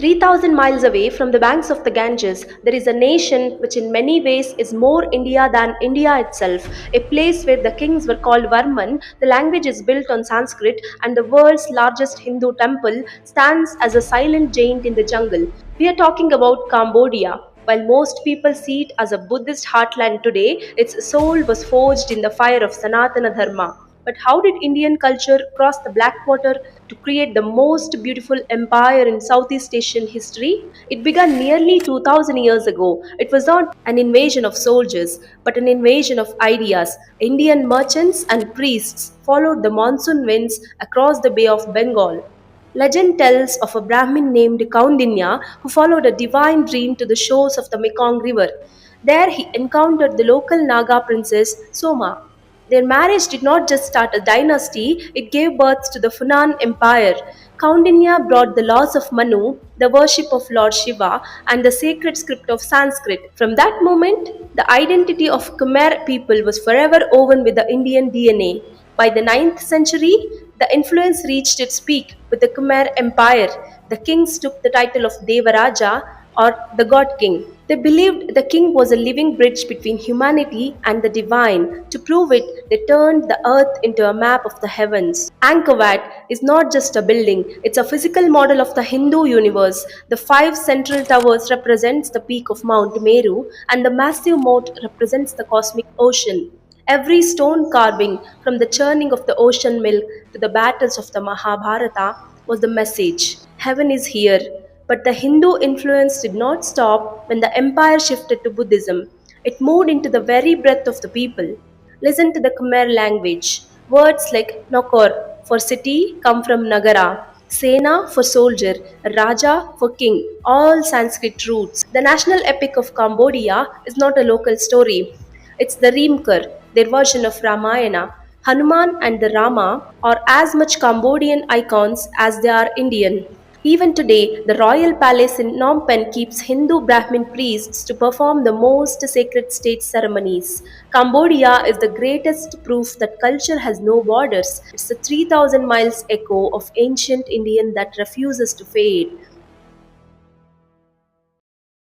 3,000 miles away from the banks of the Ganges, there is a nation which, in many ways, is more India than India itself. A place where the kings were called Varman, the language is built on Sanskrit, and the world's largest Hindu temple stands as a silent giant in the jungle. We are talking about Cambodia. While most people see it as a Buddhist heartland today, its soul was forged in the fire of Sanatana Dharma. But how did Indian culture cross the Blackwater to create the most beautiful empire in Southeast Asian history? It began nearly 2000 years ago. It was not an invasion of soldiers, but an invasion of ideas. Indian merchants and priests followed the monsoon winds across the Bay of Bengal. Legend tells of a Brahmin named Kaundinya who followed a divine dream to the shores of the Mekong River. There he encountered the local Naga princess Soma. Their marriage did not just start a dynasty, it gave birth to the Funan Empire. Kaundinya brought the laws of Manu, the worship of Lord Shiva, and the sacred script of Sanskrit. From that moment, the identity of Khmer people was forever woven with the Indian DNA. By the 9th century, the influence reached its peak with the Khmer Empire. The kings took the title of Devaraja or the God King. They believed the king was a living bridge between humanity and the divine. To prove it, they turned the earth into a map of the heavens. Angkor Wat is not just a building, it's a physical model of the Hindu universe. The five central towers represents the peak of Mount Meru and the massive moat represents the cosmic ocean. Every stone carving, from the churning of the ocean milk to the battles of the Mahabharata, was the message heaven is here. But the Hindu influence did not stop when the empire shifted to Buddhism. It moved into the very breath of the people. Listen to the Khmer language. Words like Nokor for city come from Nagara, Sena for soldier, Raja for king, all Sanskrit roots. The national epic of Cambodia is not a local story. It's the Reemkar, their version of Ramayana. Hanuman and the Rama are as much Cambodian icons as they are Indian. Even today, the royal palace in Phnom Penh keeps Hindu Brahmin priests to perform the most sacred state ceremonies. Cambodia is the greatest proof that culture has no borders. It's a 3,000 miles echo of ancient Indian that refuses to fade.